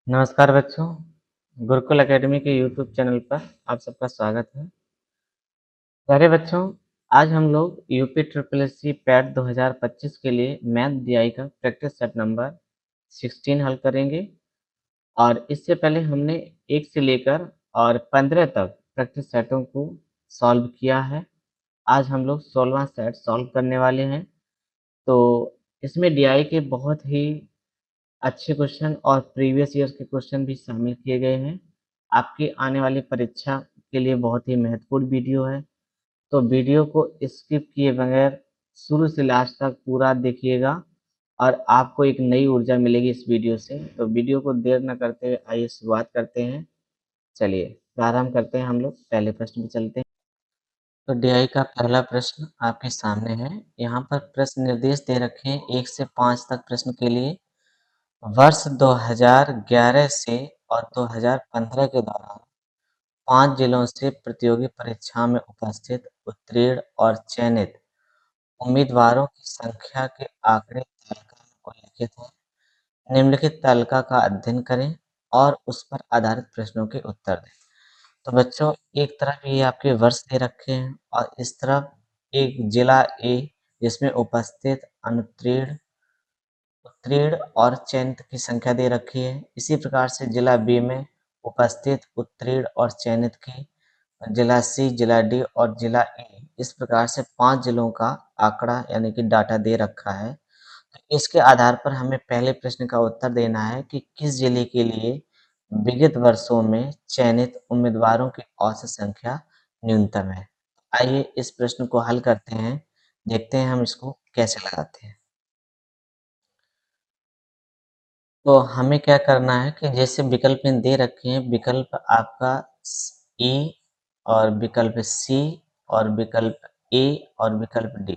नमस्कार बच्चों, गुरुकुल एकेडमी के यूट्यूब चैनल पर आप सबका स्वागत है। प्यारे बच्चों, आज हम लोग यूपी ट्रिपल एससी पैट 2025 के लिए मैथ डीआई का प्रैक्टिस सेट नंबर 16 हल करेंगे और इससे पहले हमने 1 से लेकर और 15 तक प्रैक्टिस सेटों को सॉल्व किया है। आज हम लोग 16वां सेट सॉल्व करने वाले हैं। तो इसमें डीआई के बहुत ही अच्छे क्वेश्चन और प्रीवियस ईयर्स के क्वेश्चन भी शामिल किए गए हैं। आपकी आने वाली परीक्षा के लिए बहुत ही महत्वपूर्ण वीडियो है, तो वीडियो को स्किप किए बगैर शुरू से लास्ट तक पूरा देखिएगा और आपको एक नई ऊर्जा मिलेगी इस वीडियो से। तो वीडियो को देर न करते हुए आइए शुरुआत करते हैं। चलिए प्रारंभ करते हैं, हम लोग पहले प्रश्न में चलते हैं। तो डीआई का पहला प्रश्न आपके सामने है। यहाँ पर प्रश्न निर्देश दे रखे हैं 1 से 5 तक प्रश्न के लिए। वर्ष 2011 से और 2015 के दौरान 5 जिलों से प्रतियोगी परीक्षा में उपस्थित उत्तीर्ण और चयनित उम्मीदवारों की संख्या के आंकड़े तालिका में उल्लिखित हैं। निम्नलिखित तालिका का अध्ययन करें और उस पर आधारित प्रश्नों के उत्तर दें। तो बच्चों, एक तरफ ये आपके वर्ष दे रखे हैं और इस तरफ एक जिला ए जिसमें उपस्थित अनुत्तीर्ण उत्तीर्ण और चयनित की संख्या दे रखी है। इसी प्रकार से जिला बी में उपस्थित उत्तीर्ण और चयनित की, जिला सी, जिला डी और जिला ई, इस प्रकार से 5 जिलों का आंकड़ा यानी कि डाटा दे रखा है। तो इसके आधार पर हमें पहले प्रश्न का उत्तर देना है कि किस जिले के लिए विगत वर्षों में चयनित उम्मीदवारों की औसत संख्या न्यूनतम है। आइए इस प्रश्न को हल करते हैं, देखते हैं हम इसको कैसे लगाते हैं। तो हमें क्या करना है कि जैसे विकल्प में दे रखे हैं, विकल्प आपका ई और विकल्प सी और विकल्प ए और विकल्प डी,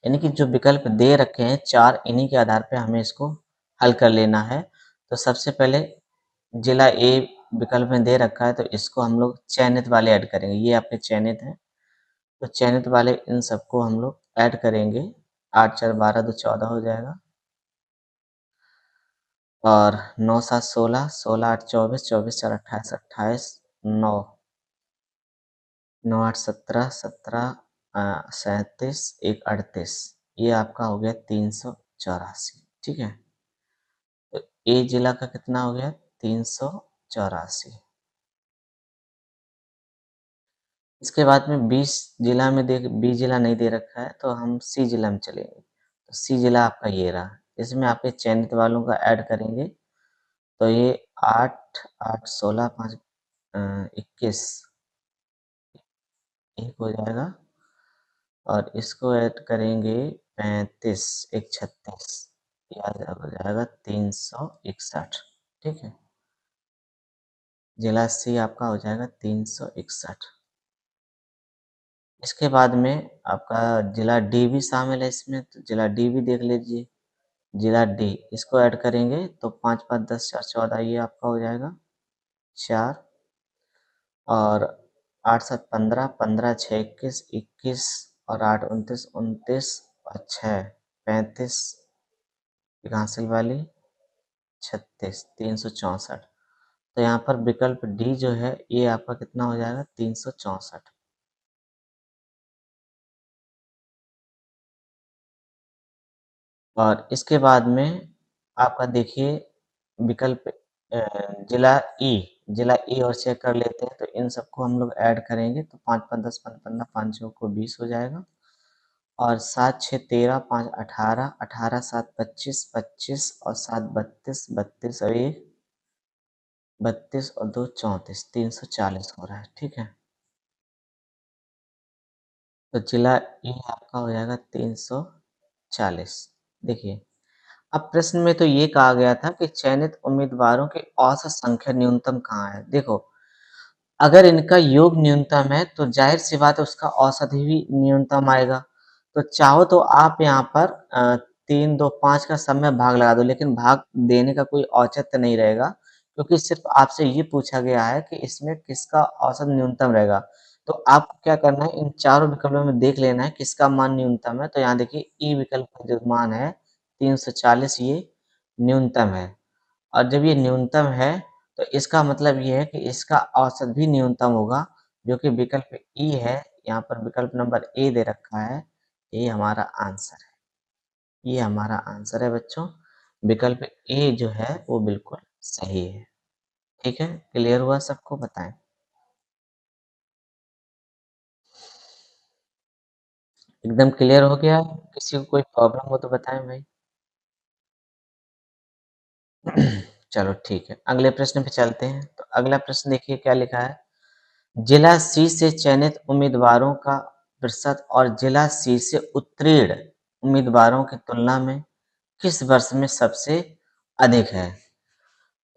यानी कि जो विकल्प दे रखे हैं 4, इन्हीं के आधार पे हमें इसको हल कर लेना है। तो सबसे पहले जिला ए विकल्प में दे रखा है, तो इसको हम लोग चयनित वाले ऐड करेंगे। ये आपके चयनित हैं, तो चयनित वाले इन सबको हम लोग ऐड करेंगे। 8 4 12 2 14 हो जाएगा और 9 7 16, 16 8 24, 24 4 28, 28 9, 9 8 17, 17 37, 1 38, ये आपका हो गया 384। ठीक है, तो ए जिला का कितना हो गया 384। इसके बाद में 20 जिला में दे, बी जिला नहीं दे रखा है, तो हम सी जिला में चलेंगे। तो सी जिला आपका ये रहा, इसमें आपके चयनित वालों का ऐड करेंगे। तो ये 8 8 16 5 21 एक हो जाएगा और इसको ऐड करेंगे 35 1 36, यह हो जाएगा 361। ठीक है, जिला सी आपका हो जाएगा 361। इसके बाद में आपका जिला डी भी शामिल है इसमें, तो जिला डी भी देख लीजिए। जिला डी, इसको ऐड करेंगे तो 5 5 10 4 14, ये आपका हो जाएगा 4 और 8 7 15, 15 6 21, 21 और 8 29, 29 और 6 35, हासिल वाली 36, 364। तो यहाँ पर विकल्प डी जो है ये आपका कितना हो जाएगा 364। और इसके बाद में आपका देखिए विकल्प जिला ई, जिला ई और चेक कर लेते हैं। तो इन सबको हम लोग ऐड करेंगे तो 5 5 10 15 15, 5 6 को 20 हो जाएगा और 7 6 13, 5 18, 18 7 25, 25 और 7 32, 32 और 1 32 और 2 34, 340 हो रहा है। ठीक है, तो जिला ई आपका हो जाएगा 340। देखिए, अब प्रश्न में तो ये कहा गया था कि चयनित उम्मीदवारों की औसत संख्या न्यूनतम कहाँ है। देखो, अगर इनका योग न्यूनतम है तो जाहिर सी बात है उसका औसत ही न्यूनतम आएगा। तो चाहो तो आप यहाँ पर 3 2 5 का सब में भाग लगा दो, लेकिन भाग देने का कोई औचित्य नहीं रहेगा, क्योंकि सिर्फ आपसे ये पूछा गया है कि इसमें किसका औसत न्यूनतम रहेगा। तो आपको क्या करना है, इन चारों विकल्पों में देख लेना है किसका मान न्यूनतम है। तो यहाँ देखिए ई विकल्प का जो मान है 340, ये न्यूनतम है और जब ये न्यूनतम है तो इसका मतलब ये है कि इसका औसत भी न्यूनतम होगा, जो कि विकल्प ई है। यहाँ पर विकल्प नंबर ए दे रखा है, ये हमारा आंसर है। ये हमारा आंसर है बच्चों। विकल्प ए जो है वो बिल्कुल सही है। ठीक है, क्लियर हुआ सबको? बताएं। एकदम क्लियर हो गया? किसी को कोई प्रॉब्लम हो तो बताएं भाई। चलो ठीक है, अगले प्रश्न पे चलते हैं। तो अगला प्रश्न देखिए क्या लिखा है। जिला सी से चयनित उम्मीदवारों का प्रतिशत और जिला सी से उत्तीर्ण उम्मीदवारों की तुलना में किस वर्ष में सबसे अधिक है?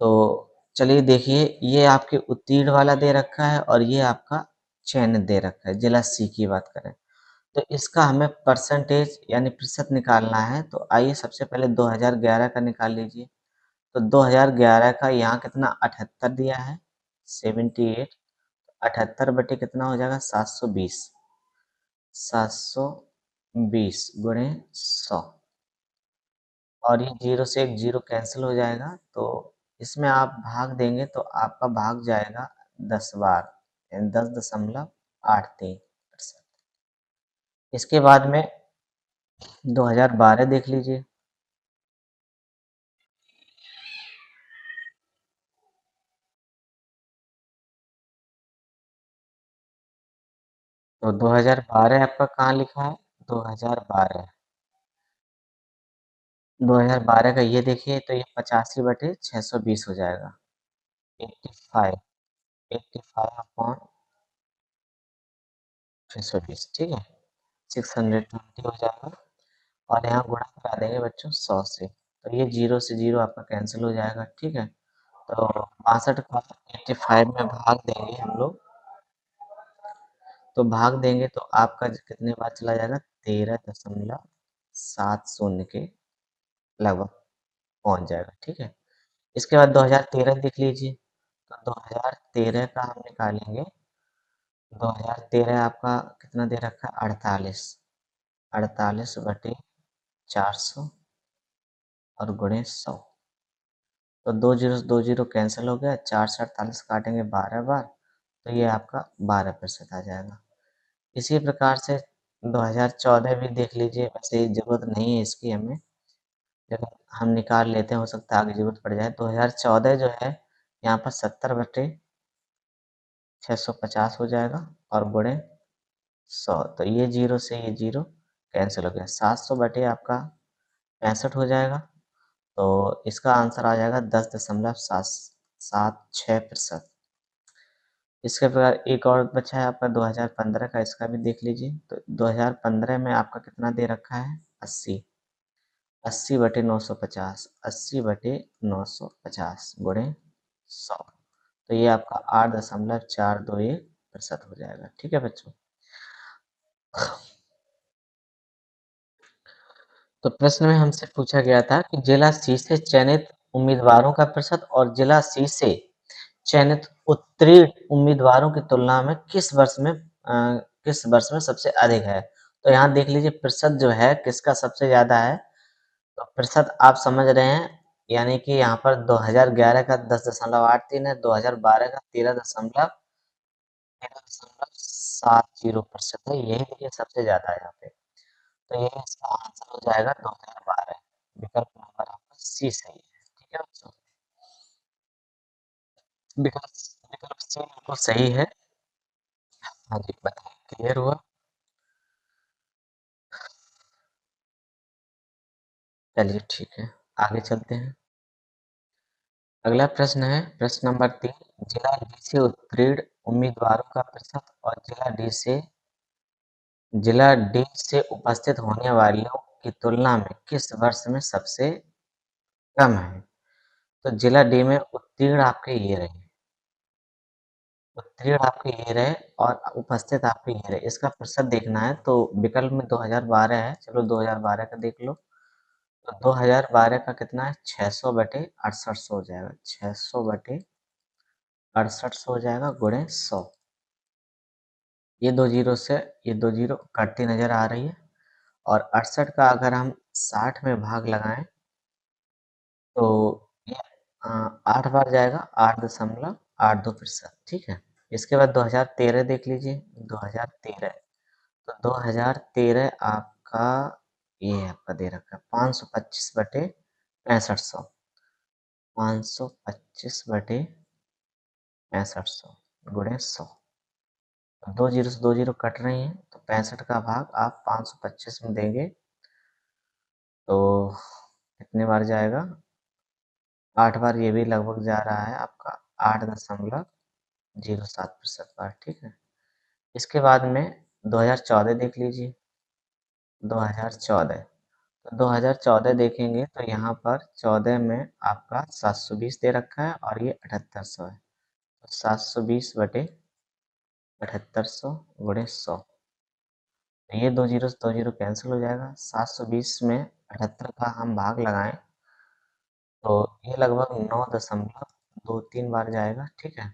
तो चलिए देखिए, ये आपके उत्तीर्ण वाला दे रखा है और ये आपका चयनित दे रखा है। जिला सी की बात करें तो इसका हमें परसेंटेज यानी प्रतिशत निकालना है। तो आइए सबसे पहले 2011 का निकाल लीजिए। तो 2011 का यहाँ कितना 78 दिया है, 78। 78 बटे कितना हो जाएगा 720। 720 गुणे 100, और ये जीरो से एक जीरो कैंसिल हो जाएगा। तो इसमें आप भाग देंगे तो आपका भाग जाएगा 10 बार, यानी 10.83%। इसके बाद में 2012 देख लीजिए। तो 2012 आपका कहाँ लिखा है? 2012, 2012 का ये देखिए, तो ये 85/620 हो जाएगा। 85, 85/620, ठीक है। 620 हो जाएगा, और यहाँ गुणा करा देंगे बच्चों 100 से। तो ये जीरो से जीरो आपका कैंसिल हो जाएगा, ठीक है। तो 62 का 85 में भाग देंगे हम लोग। तो भाग देंगे तो आपका कितने बार चला जाएगा? 13.70 के लगभग पहुंच जाएगा, ठीक है। इसके बाद 2013 देख लीजिए। तो 2013 का हम निकालेंगे। 2013 आपका कितना दे रखा है? 48। 48/400 और गुणे 100। तो दो जीरो से दो जीरो कैंसिल हो गया, 4 से 48 काटेंगे 12 बार, तो ये आपका 12% आ जाएगा। इसी प्रकार से 2014 भी देख लीजिए। वैसे ज़रूरत नहीं है इसकी हमें, लेकिन हम निकाल लेते हैं, हो सकता है आगे ज़रूरत पड़ जाए। 2014 जो है यहाँ पर 70/650 हो जाएगा, और गुणे 100। तो ये जीरो से ये जीरो कैंसिल हो गया, 700 आपका 65 हो जाएगा। तो इसका आंसर आ जाएगा 10.776%। इसके प्रकार एक और बचा है आपका 2015 का, इसका भी देख लीजिए। तो 2015 में आपका कितना दे रखा है? 80। 80/950, 80/950 गुणे 100। तो ये आपका 8.421% हो जाएगा, ठीक है बच्चों। तो प्रश्न में हमसे पूछा गया था कि जिला सी से चयनित उम्मीदवारों का प्रतिशत और जिला सी से चयनित उत्तीर्ण उम्मीदवारों की तुलना में किस वर्ष में सबसे अधिक है? तो यहाँ देख लीजिए, प्रतिशत जो है किसका सबसे ज्यादा है। तो प्रतिशत आप समझ रहे हैं, यानी कि यहाँ पर 2011 का 10.83 है, 2012 का 13.70% है। यही देखिए सबसे ज्यादा है यहाँ पे। तो ये इसका आंसर हो जाएगा 2012। विकल्प नंबर आपका सी सही है, ठीक है बच्चों। विकल्प विकल्प सी बिल्कुल सही है। हाँ जी, बताइए, क्लियर हुआ? चलिए ठीक है, आगे चलते हैं। अगला प्रश्न है प्रश्न नंबर 3। जिला डी से उत्तीर्ण उम्मीदवारों का प्रतिशत और जिला डी से उपस्थित होने वालों की तुलना में किस वर्ष में सबसे कम है? तो जिला डी में उत्तीर्ण आपके ये रहे, उत्तीर्ण आपके ये रहे, और उपस्थित आपके ये रहे। इसका प्रतिशत देखना है तो विकल्प में 2012 है, चलो 2012 का देख लो। तो 2012 का कितना है? 600/6800 हो जाएगा, 600/6800 हो जाएगा गुणे 100। ये दो जीरो कटती नजर आ रही है, और 68 का अगर हम 60 में भाग लगाएं तो ये 8 बार जाएगा 8.82%, ठीक है। इसके बाद 2013 देख लीजिए, 2013, तो 2013 आपका ये आपका दे रखा है 525/6500, 525/6500 गुणे 100। दो जीरो से दो जीरो कट रही हैं, तो 65 का भाग आप 525 में देंगे तो कितने बार जाएगा, 8 बार ये भी लगभग जा रहा है आपका 8.07% बार, ठीक है। इसके बाद में 2014 देख लीजिए, 2014, तो 2014 देखेंगे तो यहाँ पर 14 में आपका 720 दे रखा है और ये 7800 है, तो 720/7800 गुणे 100, तो ये दो जीरो से दो जीरो कैंसिल हो जाएगा। 720 में 78 का हम भाग लगाएं तो ये लगभग 9.23 बार जाएगा, ठीक है।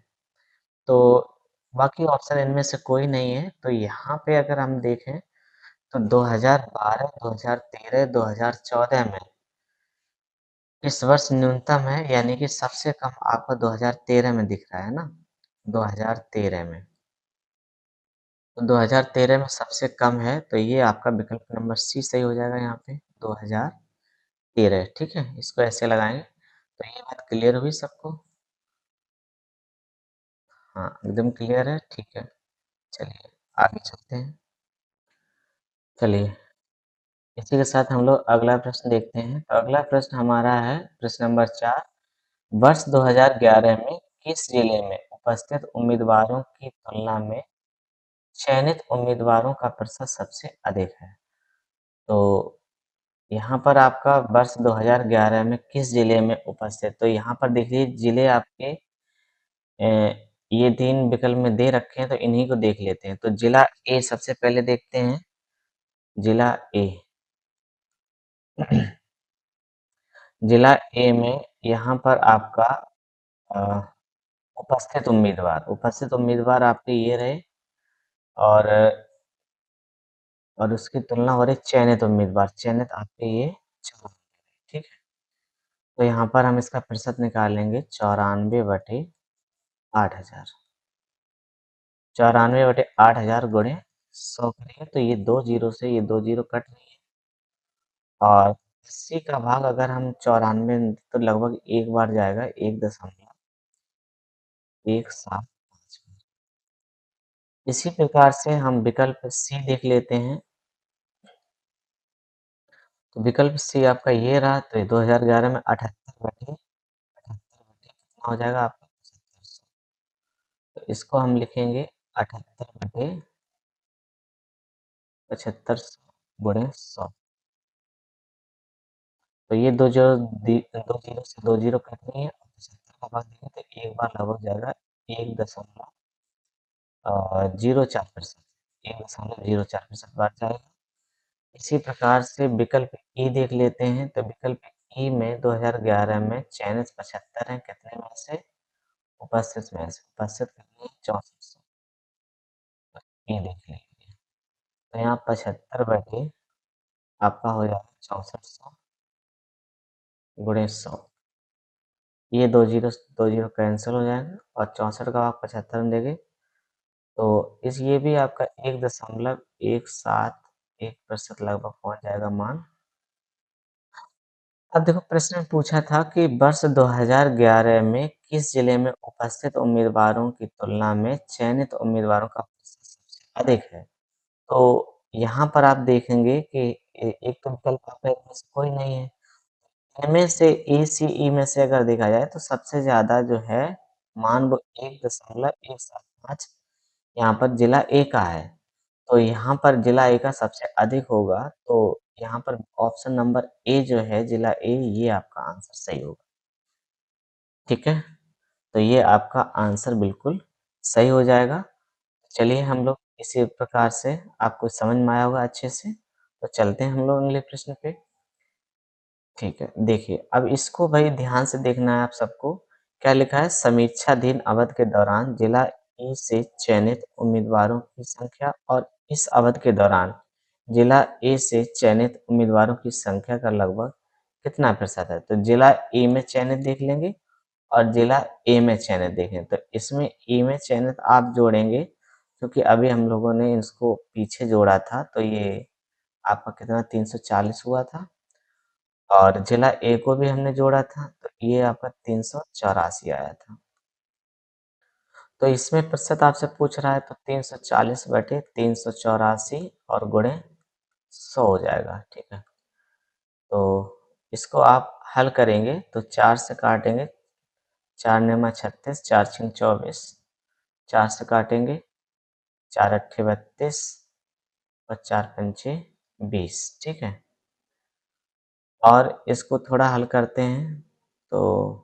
तो बाकी ऑप्शन इनमें से कोई नहीं है, तो यहाँ पे अगर हम देखें तो 2012, 2013, 2014 में इस वर्ष न्यूनतम है, यानी कि सबसे कम आपको 2013 में दिख रहा है ना, 2013 में, तो 2013 में सबसे कम है, तो ये आपका विकल्प नंबर सी सही हो जाएगा यहाँ पे, 2013, ठीक है। इसको ऐसे लगाएंगे तो ये बात क्लियर हुई सबको? हाँ, एकदम क्लियर है, ठीक है। चलिए आगे चलते हैं। चलिए इसी के साथ हम लोग अगला प्रश्न देखते हैं। तो अगला प्रश्न हमारा है प्रश्न नंबर 4, वर्ष 2011 में किस जिले में उपस्थित उम्मीदवारों की तुलना में चयनित उम्मीदवारों का प्रतिशत सबसे अधिक है? तो यहाँ पर आपका वर्ष 2011 में किस जिले में उपस्थित, तो यहाँ पर देखिए जिले आपके ये 3 विकल्प में दे रखे हैं, तो इन्हीं को देख लेते हैं। तो जिला ए सबसे पहले देखते हैं, जिला ए। जिला ए में यहाँ पर आपका अ, उपस्थित उम्मीदवार आपके ये रहे, और उसकी तुलना हो रही चयनित आपके ये 4, ठीक है। तो यहाँ पर हम इसका प्रतिशत निकालेंगे 94/8000, 94/8000 गुणे 100 करेंगे, तो ये दो जीरो से ये दो जीरो कट रही है, और 80 का भाग अगर हम 94 में तो लगभग एक बार जाएगा, 1.175। इसी प्रकार से हम विकल्प सी देख लेते हैं। तो विकल्प सी आपका ये रहा, तो 2011 में 78/78 कितना हो जाएगा आपका 7500, तो इसको हम लिखेंगे 78/75 गुणे 100, तो ये दो जीरो से दो जीरो कट रही है, और 75 का भाग देंगे तो एक बार लगभग जाएगा 1.04%, 1.04% बार जाएगा। इसी प्रकार से विकल्प ई देख लेते हैं। तो विकल्प ई में 2011 में चयनित 75 हैं, कितने में से, उपस्थित में से, उपस्थित कितने हैं 6400, ई देख लीजिए। तो यहाँ 75 बटे आपका हो जाएगा 6400 गुणे 100, ये दो जीरो कैंसिल हो जाएंगे, और 64 का आप 75 में देंगे तो इस ये भी आपका 1.171% लगभग पहुंच जाएगा मान। अब देखो प्रश्न में पूछा था कि वर्ष 2011 में किस जिले में उपस्थित उम्मीदवारों की तुलना में चयनित उम्मीदवारों का प्रतिशत सबसे अधिक है। तो यहाँ पर आप देखेंगे कि एक तो विकल्प आपका इनमें से कोई नहीं है। इनमें से ए, सी, ई में से अगर देखा जाए तो सबसे ज़्यादा जो है मान वो 1.175 यहाँ पर जिला ए का है। तो यहाँ पर जिला ए का सबसे अधिक होगा, तो यहाँ पर ऑप्शन नंबर ए जो है जिला ए, ये आपका आंसर सही होगा, ठीक है। तो ये आपका आंसर बिल्कुल सही हो जाएगा। चलिए हम लोग इसी प्रकार से आपको समझ में आया होगा अच्छे से, तो चलते हैं हम लोग अगले प्रश्न पे। ठीक है, देखिए अब इसको भाई ध्यान से देखना है आप सबको। क्या लिखा है, समीक्षाधीन अवधि के दौरान जिला ए से चयनित उम्मीदवारों की संख्या और इस अवधि के दौरान जिला ए से चयनित उम्मीदवारों की संख्या का लगभग कितना प्रतिशत है। तो जिला ए में चयनित देख लेंगे और जिला ए में चयनित देखें तो इसमें ए में चयनित आप जोड़ेंगे, क्योंकि अभी हम लोगों ने इसको पीछे जोड़ा था, तो ये आपका कितना 340 हुआ था, और जिला ए को भी हमने जोड़ा था, तो ये आपका 384 आया था। तो इसमें प्रतिशत आपसे पूछ रहा है, तो 340 बटे 384 और गुणे 100 हो जाएगा, ठीक है। तो इसको आप हल करेंगे तो 4 से काटेंगे, 4 नेमा 36, 4 छिंग 24, 4 से काटेंगे, 4 अट्ठे 32 और 4 पंचे 20, ठीक है। और इसको थोड़ा हल करते हैं, तो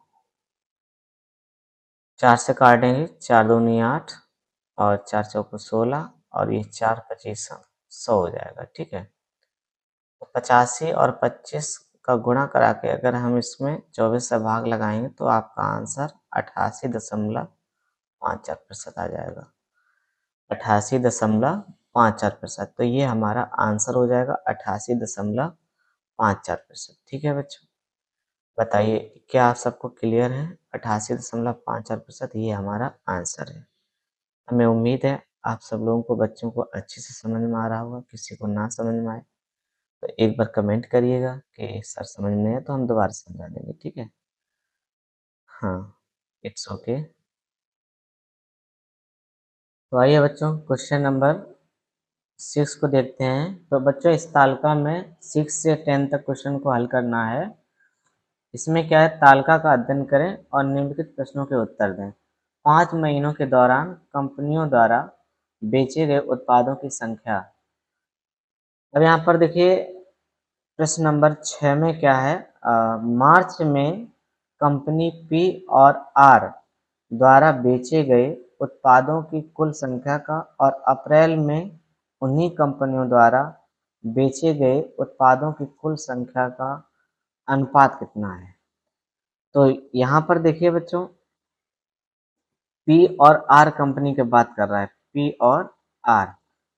4 से काटेंगे, 4 दूनी 8 और 4 चौको 16 और ये 4 पच्चीस 100 हो जाएगा, ठीक है। तो 85 और 25 का गुणा करा के अगर हम इसमें 24 से भाग लगाएंगे तो आपका आंसर 88.54% आ जाएगा। 88.54%, तो ये हमारा आंसर हो जाएगा 88.54%, ठीक है बच्चों। बताइए क्या आप सबको क्लियर है? 88.54% ये हमारा आंसर है। हमें उम्मीद है आप सब लोगों को, बच्चों को अच्छे से समझ में आ रहा होगा। किसी को ना समझ में आए तो एक बार कमेंट करिएगा कि सर समझ में आया, तो हम दोबारा समझा देंगे, ठीक है। हाँ, इट्स ओके। तो आइए बच्चों, क्वेश्चन नंबर 6 को देखते हैं। तो बच्चों इस तालिका में 6 से 10 तक क्वेश्चन को हल करना है। इसमें क्या है, तालिका का अध्ययन करें और निम्नलिखित प्रश्नों के उत्तर दें। 5 महीनों के दौरान कंपनियों द्वारा बेचे गए उत्पादों की संख्या। अब यहाँ पर देखिए प्रश्न नंबर 6 में क्या है, मार्च में कंपनी पी और आर द्वारा बेचे गए उत्पादों की कुल संख्या का और अप्रैल में उन्हीं कंपनियों द्वारा बेचे गए उत्पादों की कुल संख्या का अनुपात कितना है। तो यहाँ पर देखिए बच्चों, पी और आर कंपनी की बात कर रहा है, पी और आर।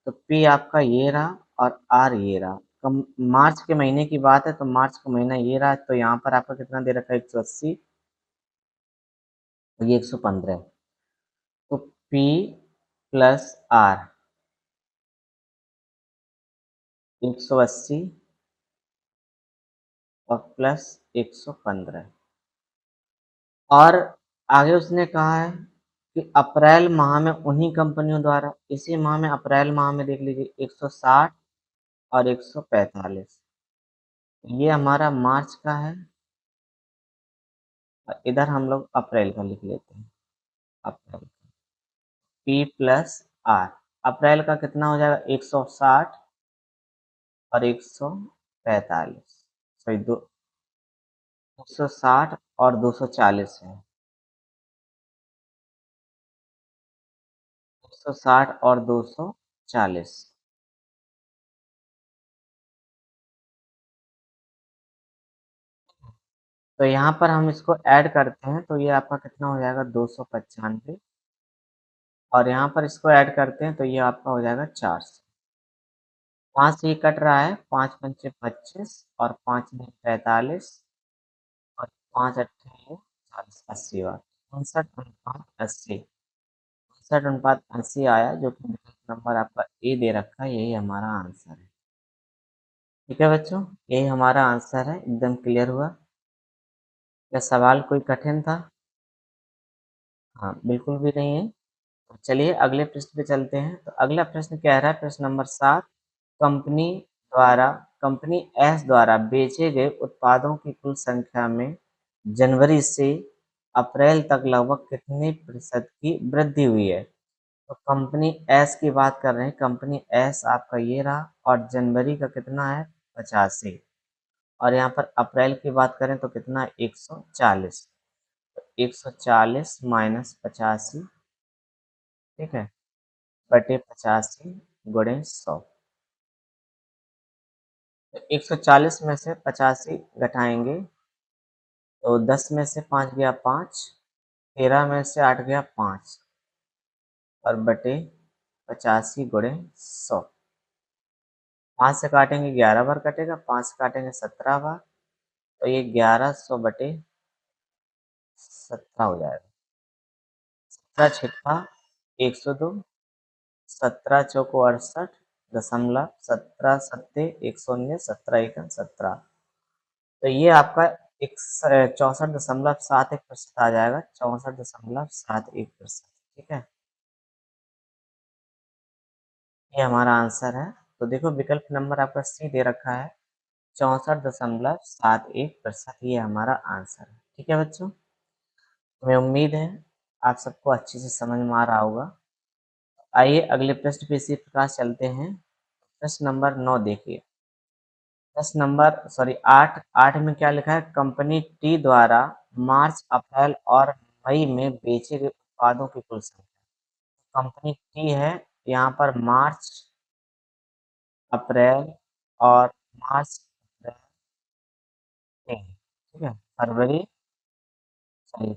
तो पी आपका ये रहा और आर ये रहा। कम मार्च के महीने की बात है, तो मार्च का महीना ये रहा, तो यहाँ पर आपका कितना दे रखा है 180 और ये 115। तो पी प्लस आर 180 और प्लस 115। और आगे उसने कहा है कि अप्रैल माह में उन्हीं कंपनियों द्वारा, इसी माह में अप्रैल माह में देख लीजिए 160 और 145। ये हमारा मार्च का है और इधर हम लोग अप्रैल का लिख लेते हैं। अप्रैल पी प्लस आर, अप्रैल का कितना हो जाएगा 160 और 145, सॉरी 160 और 240 है। 160 और 240। तो यहाँ पर हम इसको ऐड करते हैं, तो ये आपका कितना हो जाएगा 295। और यहाँ पर इसको ऐड करते हैं तो ये आपका हो जाएगा 400। 5 से ये कट रहा है, 5 पंचे 25 और 5 नहीं 45 और 5 अट्ठे 40, 80 बार 59 अनुपात 80। 59 अनुपात 80 आया, जो कि नंबर आपका ए दे रखा है, यही हमारा आंसर है। ठीक है बच्चों, यही हमारा आंसर है। एकदम क्लियर हुआ? क्या सवाल कोई कठिन था? हाँ, बिल्कुल भी नहीं है। तो चलिए अगले प्रश्न पे चलते हैं। तो अगला प्रश्न क्या रहा है, प्रश्न नंबर 7। कंपनी द्वारा कंपनी एस द्वारा बेचे गए उत्पादों की कुल संख्या में जनवरी से अप्रैल तक लगभग कितने प्रतिशत की वृद्धि हुई है। तो कंपनी एस की बात कर रहे हैं। कंपनी एस आपका ये रहा और जनवरी का कितना है 85, और यहाँ पर अप्रैल की बात करें तो कितना है 140। 140 माइनस 85, ठीक है, बटे 85 गुणे 100। तो 140 में से 85 घटाएंगे तो 10 में से 5 गया 5, 13 में से 8 गया 5 और बटे 85 गुणे 100। 5 से काटेंगे 11 बार कटेगा, 5 से काटेंगे 17 बार, तो ये 1100 बटे 17 हो जाएगा। 17 छिक्का 102, 17 चौको 68 दशमलव 17 सत्ते 119 17 एकम 17। तो ये आपका एक 64.71% आ जाएगा। 64.71%। ठीक है, ये हमारा आंसर है। तो देखो विकल्प नंबर आपका सी दे रखा है, 64.71%। ये हमारा आंसर है। ठीक है बच्चों, हमें उम्मीद है आप सबको अच्छे से समझ में आ रहा होगा। आइए अगले प्रश्न पे इसी प्रकार चलते हैं। प्रश्न नंबर 9 देखिए। प्रश्न नंबर आठ आठ में क्या लिखा है, कंपनी टी द्वारा मार्च अप्रैल और मई में बेचे गए उत्पादों की कुल संख्या। कंपनी टी है, यहाँ पर मार्च अप्रैल और मार्च अप्रैल मई, ठीक है, फरवरी सॉरी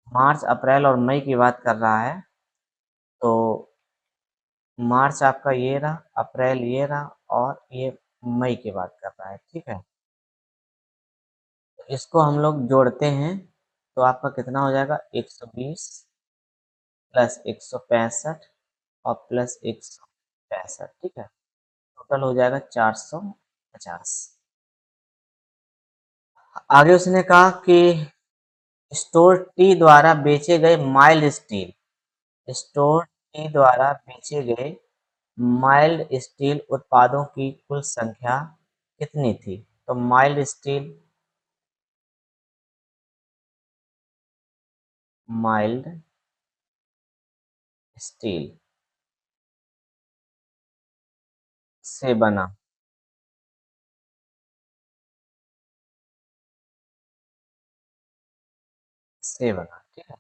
मार्च अप्रैल और मई की बात कर रहा है। तो मार्च आपका ये रहा, अप्रैल ये रहा और ये मई की बात कर रहा है। ठीक है, इसको हम लोग जोड़ते हैं तो आपका कितना हो जाएगा, 120 प्लस 165 और प्लस 165। ठीक है, टोटल हो जाएगा 450। आगे उसने कहा कि स्टोर टी द्वारा बेचे गए माइल्ड स्टील, स्टोर टी द्वारा बेचे गए माइल्ड स्टील उत्पादों की कुल संख्या कितनी थी। तो माइल्ड स्टील, माइल्ड स्टील से बना, से बना। ठीक है,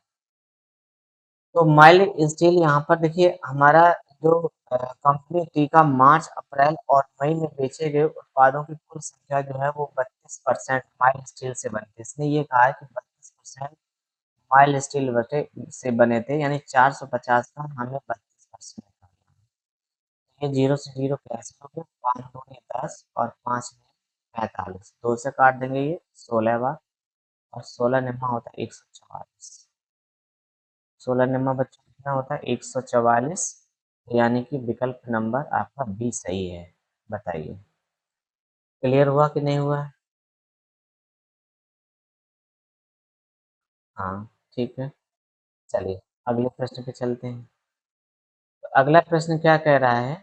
तो माइल्ड स्टील यहाँ पर देखिए हमारा जो कंपनी टी का मार्च अप्रैल और मई में बेचे गए उत्पादों की कुल संख्या जो है वो 32% माइल्ड स्टील से बनती है। इसने ये कहा है कि 32% माइल्ड स्टील बटे से बने थे, यानी 450 का हमें 32% निकालना है। ये जीरो से जीरो कैंसिल हो गया, 5 दूनी 10 और 5 45, 2 से काट देंगे ये 16 बार, और 16 निम्मा होता है 144। 16 निम्मा बच्चों कितना होता है 144, यानी कि विकल्प नंबर आपका बी सही है। बताइए क्लियर हुआ कि नहीं हुआ है? हाँ ठीक है, चलिए अगले प्रश्न पे चलते हैं। तो अगला प्रश्न क्या कह रहा है,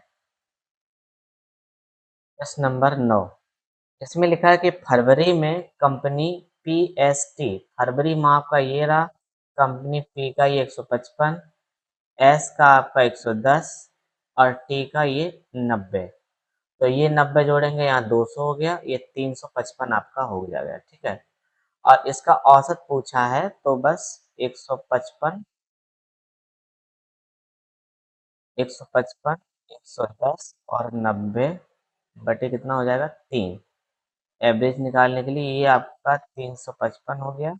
प्रश्न नंबर 9। इसमें लिखा है कि फरवरी में कंपनी पीएसटी, फरवरी माह का ये रहा, कंपनी पी का ये 155, एस का आपका 110 और टी का ये 90। तो ये 90 जोड़ेंगे, यहाँ 200 हो गया, ये 355 आपका हो जाएगा। ठीक है, और इसका औसत पूछा है तो बस 155, 155, 110 और 90 बटे कितना हो जाएगा 3। एवरेज निकालने के लिए ये आपका 355 हो गया,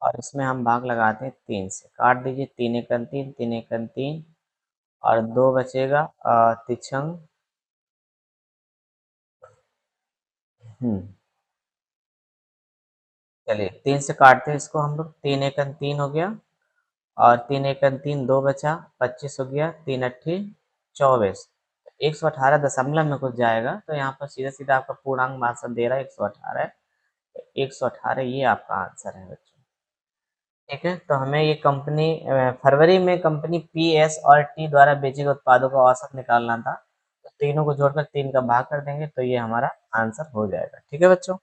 और इसमें हम भाग लगाते हैं 3 से, काट दीजिए, 3 एकम 3, 3 एकम 3 और 2 बचेगा तिछंग। चलिए 3 से काटते हैं इसको हम लोग, 3 एकम 3 हो गया और 3 एकम 3 2 बचा, 25 हो गया, 3 अट्ठी 24, 118 दशमलव में कुछ जाएगा, तो यहाँ पर सीधा सीधा आपका पूर्णांक आंसर दे रहा है 118 है। 118 ये आपका आंसर है बच्चों। ठीक है, तो हमें ये कंपनी फरवरी में कंपनी पी एस और टी द्वारा बेचे गए उत्पादों का औसत निकालना था। तो तीनों को जोड़कर 3 का भाग कर देंगे तो ये हमारा आंसर हो जाएगा। ठीक है बच्चों,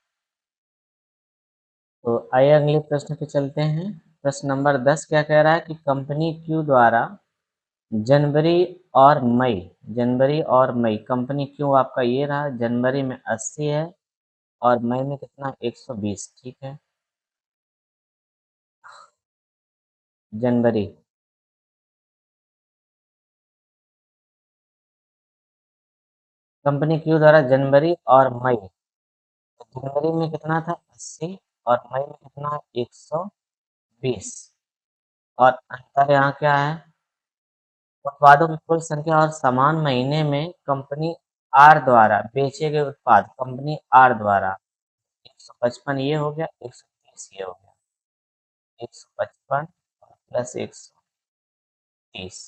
तो आइए अगले प्रश्न पे चलते हैं। प्रश्न नंबर 10 क्या कह रहा है कि कंपनी क्यू द्वारा जनवरी और मई, जनवरी और मई, कंपनी क्यू आपका ये रहा, जनवरी में 80 है और मई में कितना 120। ठीक है, जनवरी, कंपनी क्यू द्वारा जनवरी और मई, जनवरी में कितना था 80 और मई में कितना 120, और अंतर यहाँ क्या है, उत्पादों की कुल संख्या और समान महीने में कंपनी आर द्वारा बेचे गए उत्पाद, कंपनी आर द्वारा 155 ये हो गया, 130 ये हो गया, 155 प्लस 130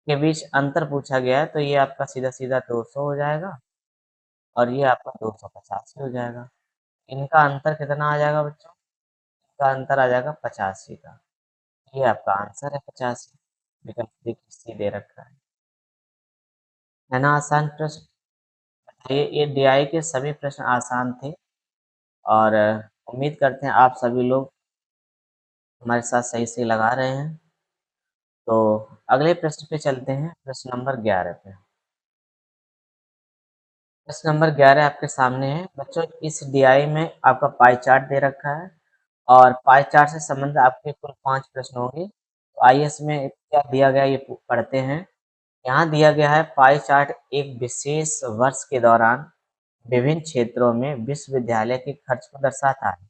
के बीच अंतर पूछा गया है, तो ये आपका सीधा सीधा 200 हो जाएगा और ये आपका 285 हो जाएगा। इनका अंतर कितना आ जाएगा बच्चों? इनका अंतर आ जाएगा 85 का। ये आपका आंसर है 85। विकल्प देखिए सी दे रखा है ना आसान प्रश्न। ये डीआई के सभी प्रश्न आसान थे और उम्मीद करते हैं आप सभी लोग हमारे साथ सही से लगा रहे हैं। तो अगले प्रश्न पे चलते हैं, प्रश्न नंबर 11 पे। प्रश्न नंबर 11 आपके सामने है बच्चों। इस डीआई में आपका पाई चार्ट दे रखा है और पाई चार्ट से संबंधित आपके कुल 5 प्रश्न होंगे। तो आइए इसमें क्या दिया गया ये पढ़ते हैं। यहाँ दिया गया है पाई चार्ट एक विशेष वर्ष के दौरान विभिन्न क्षेत्रों में विश्वविद्यालय के खर्च को दर्शाता है।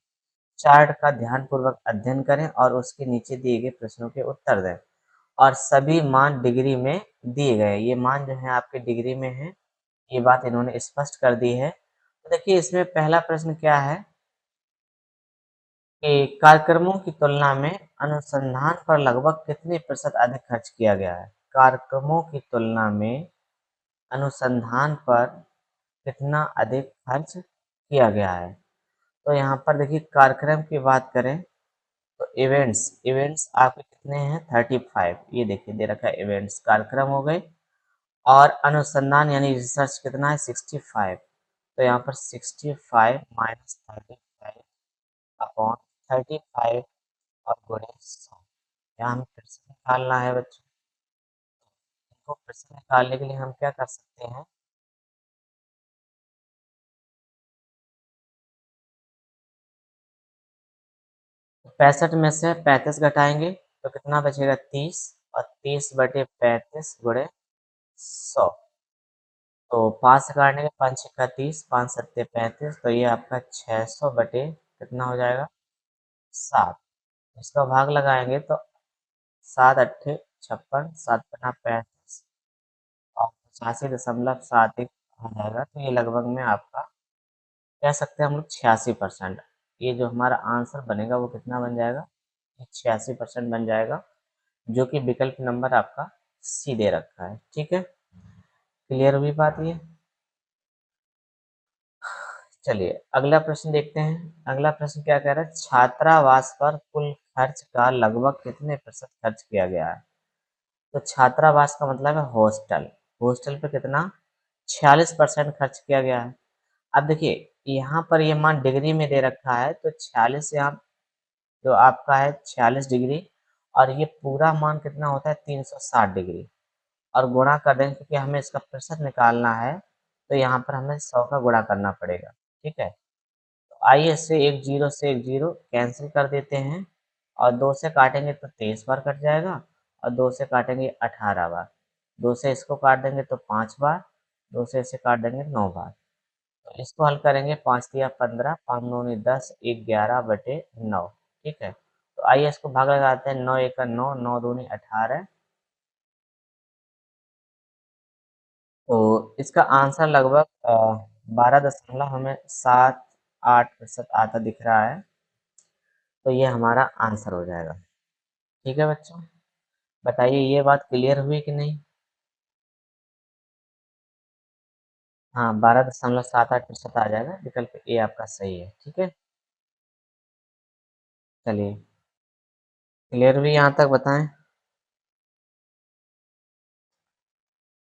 चार्ट का ध्यानपूर्वक अध्ययन करें और उसके नीचे दिए गए प्रश्नों के उत्तर दें और सभी मान डिग्री में दिए गए। ये मान जो है आपके डिग्री में है, ये बात इन्होंने स्पष्ट कर दी है। तो देखिए इसमें पहला प्रश्न क्या है कि कार्यक्रमों की तुलना में अनुसंधान पर लगभग कितने प्रतिशत अधिक खर्च किया गया है। कार्यक्रमों की तुलना में अनुसंधान पर कितना अधिक खर्च किया गया है। तो यहाँ पर देखिए कार्यक्रम की बात करें तो इवेंट्स इवेंट्स आपके कितने हैं 35। ये देखिए दे रखा है इवेंट्स कार्यक्रम हो गए और अनुसंधान यानी रिसर्च कितना है 65। तो यहाँ पर 65 माइनस 35 अपॉन 35 और गुणे 100। यहाँ हमें फिर से निकालना है बच्चों। इनको फिर से निकालने के लिए हम क्या कर सकते हैं, 65 में से 35 घटाएंगे तो कितना बचेगा 30 और 30 बटे 35 गुणे 100। तो 5 से काटने के 5 छक्का 30 5 सत्ते 35। तो ये आपका 600 बटे कितना हो जाएगा 7। इसका भाग लगाएंगे तो 7 अट्ठे 56 7 पन्ना 35 और 85.71 आ जाएगा। तो ये लगभग में आपका कह सकते हैं हम लोग 86%। ये जो हमारा आंसर बनेगा वो कितना बन जाएगा, 86% बन जाएगा, जो कि विकल्प नंबर आपका सी दे रखा है। ठीक है, क्लियर हुई बात ये। चलिए अगला प्रश्न देखते हैं। अगला प्रश्न क्या कह रहा है, छात्रावास पर कुल खर्च का लगभग कितने प्रतिशत खर्च किया गया है। तो छात्रावास का मतलब है हॉस्टल। हॉस्टल पे कितना 46% खर्च किया गया है। अब देखिए यहाँ पर ये मान डिग्री में दे रखा है तो 46 यहाँ जो आपका है 46 डिग्री और ये पूरा मान कितना होता है 360 डिग्री और गुणा कर देंगे क्योंकि हमें इसका प्रतिशत निकालना है। तो यहाँ पर हमें 100 का गुणा करना पड़ेगा। ठीक है, तो आइए इससे एक जीरो से एक जीरो कैंसिल कर देते हैं और 2 से काटेंगे तो 23 बार कट जाएगा और 2 से काटेंगे 18 बार। 2 से इसको काट देंगे तो 5 बार, 2 से इसे काट देंगे 9 बार। तो इसको हल करेंगे 5 तिया 15 5 नौनी 10 1 11 बटे 9। ठीक है, तो आइए इसको भाग लगाते हैं 9 एक 9 9 दूनी 18। तो इसका आंसर लगभग 12 हमें 7-8% आता दिख रहा है। तो ये हमारा आंसर हो जाएगा। ठीक है बच्चों, बताइए ये बात क्लियर हुई कि नहीं। हाँ 12.78% आ जाएगा, विकल्प ए आपका सही है। ठीक है, चलिए क्लियर हुई यहाँ तक बताएं।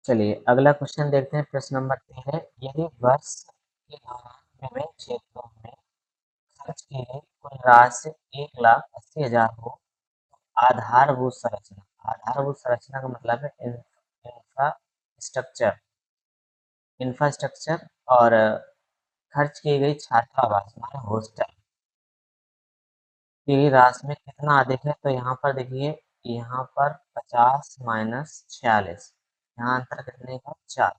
चलिए अगला क्वेश्चन देखते हैं, प्रश्न नंबर 13। यदि वर्ष के दौरान विभिन्न क्षेत्रों में खर्च की गई कुल राशि 1,80,000 हो, आधारभूत संरचना आधारभूत संरचना का मतलब है इंफ्रास्ट्रक्चर इंफ्रास्ट्रक्चर और खर्च की गई छात्रावास माने हॉस्टल की राशि में कितना अधिक है। तो यहाँ पर देखिए, यहाँ पर 50 माइनस 46, यहाँ अंतर कितने का 4।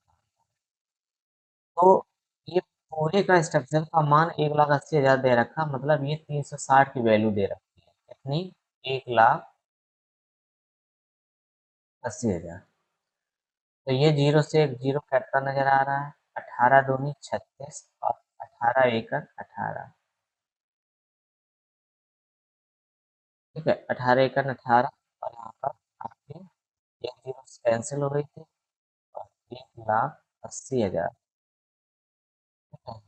तो ये पूरे का स्ट्रक्चर का मान 1,80,000 दे रखा, मतलब ये 360 की वैल्यू दे रखी है। कितनी 1,80,000। तो ये जीरो से एक जीरो कटता नजर आ रहा है। 18 दूनी 36 और 18 एकड़ 18। ठीक है, 18 एकड़ 18 और यहाँ पर आपके एक जीरो कैंसिल हो गई थी और 1,80,000। ठीक है,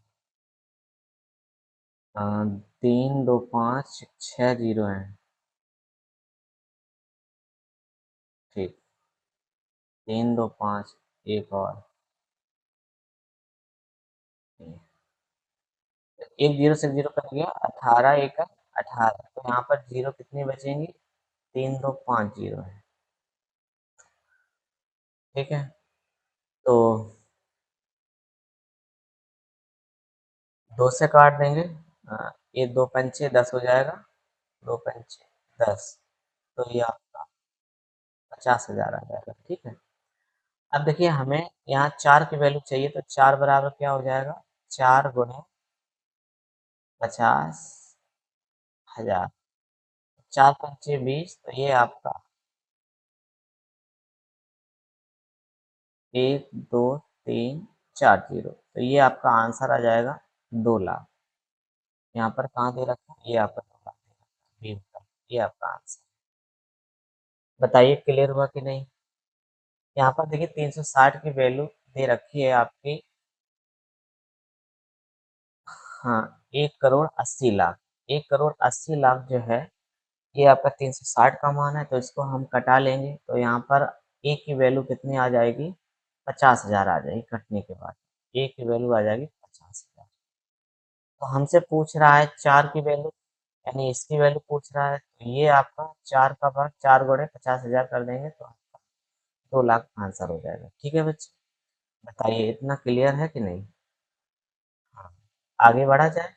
3 2 5 6 जीरो हैं। ठीक, 3 2 5 एक और, एक जीरो से जीरो कट गया, 18 एकड़ 18, तो यहाँ पर जीरो कितनी बचेंगी, 3 2 5 जीरो है। ठीक है, तो 2 से काट देंगे, ये 2 पंचे 10 हो जाएगा, 2 पंचे 10, तो ये आपका 50,000 आ जाएगा। ठीक है, अब देखिए हमें यहाँ 4 की वैल्यू चाहिए, तो 4 बराबर क्या हो जाएगा, 4 गुणे 50,000, 4 पंचे 20, तो ये आपका 1 2 3 4 जीरो, तो ये आपका आंसर आ जाएगा 2 लाख। यहाँ पर कहाँ दे रखा है, ये आपका 2 लाख दे रखा है, बी का, ये आपका आंसर। बताइए क्लियर हुआ कि नहीं। यहाँ पर देखिए 360 की वैल्यू दे रखी है आपकी, हाँ, 1,80,00,000, 1,80,00,000 जो है, ये आपका 360 का मान है, तो इसको हम कटा लेंगे, तो यहाँ पर ए की वैल्यू कितनी आ जाएगी, 50,000 आ जाएगी कटने के बाद, ए की वैल्यू आ जाएगी 50,000। तो हमसे पूछ रहा है 4 की वैल्यू, यानी इसकी वैल्यू पूछ रहा है, तो ये आपका 4 का भाग 4 गुणे 50,000 कर देंगे, तो आपका 2 लाख आंसर हो जाएगा। ठीक है बच्चे, बताइए इतना क्लियर है कि नहीं। हाँ, आगे बढ़ा जाए,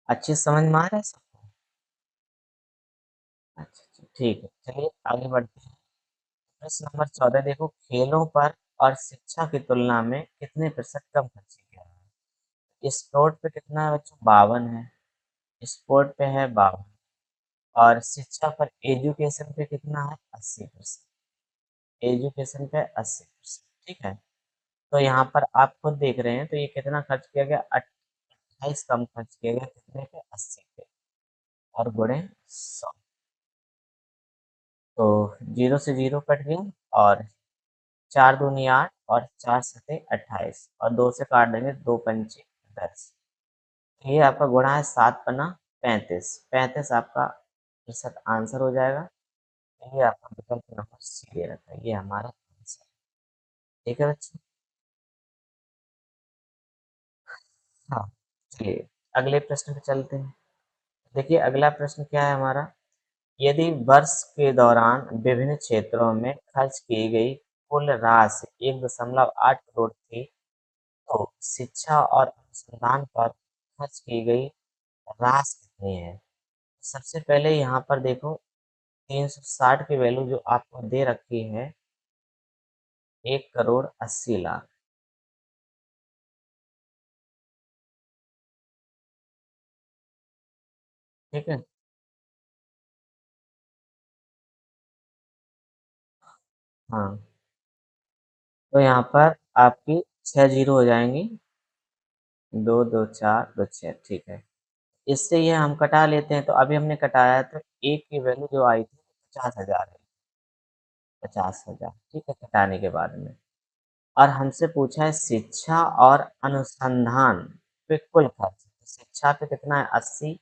अच्छी समझ में आ रहा है सबको। अच्छा अच्छा, ठीक है, चलिए आगे बढ़ते हैं। प्रश्न नंबर 14 देखो, खेलों पर और शिक्षा की तुलना में कितने प्रतिशत कम खर्च किया है। स्पोर्ट पे कितना है बच्चों, 52 है, स्पोर्ट पे है 52, और शिक्षा पर एजुकेशन पे कितना है, 80%, एजुकेशन पे 80%। ठीक है, तो यहाँ पर आप खुद देख रहे हैं, तो ये कितना खर्च किया गया, 28 कम खर्च किया गया, कितने पे, 80 पे, और गुणे 100, तो जीरो से जीरो कट गया, और 4 दूनी 8 और 4 सते 28, और 2 से काट देंगे, 2 पंचे 10, तो ये आपका गुणा है 7 पन्ना 35, 35 आपका प्रतिशत आंसर हो जाएगा। तो ये आपका विकल्प नंबर सी दे रखा है, ये हमारा आंसर। ठीक है बच्चे, हाँ, चलिए अगले प्रश्न पे चलते हैं। देखिए अगला प्रश्न क्या है हमारा, यदि वर्ष के दौरान विभिन्न क्षेत्रों में खर्च की गई कुल राशि 1,8 करोड़ थी, तो शिक्षा और अनुसंधान पर खर्च की गई राशि कितनी है। सबसे पहले यहाँ पर देखो, 360 की वैल्यू जो आपको दे रखी है, 1,80,00,000। ठीक है, हाँ, तो यहाँ पर आपकी 6 जीरो हो जाएंगी, 2 2 4 2 6। ठीक है, इससे ये हम कटा लेते हैं, तो अभी हमने कटाया, तो एक की वैल्यू जो आई थी 50,000 है, 50,000। ठीक है, कटाने के बाद में, और हमसे पूछा है शिक्षा और अनुसंधान पे कुल खर्च, तो शिक्षा पे कितना है, 80,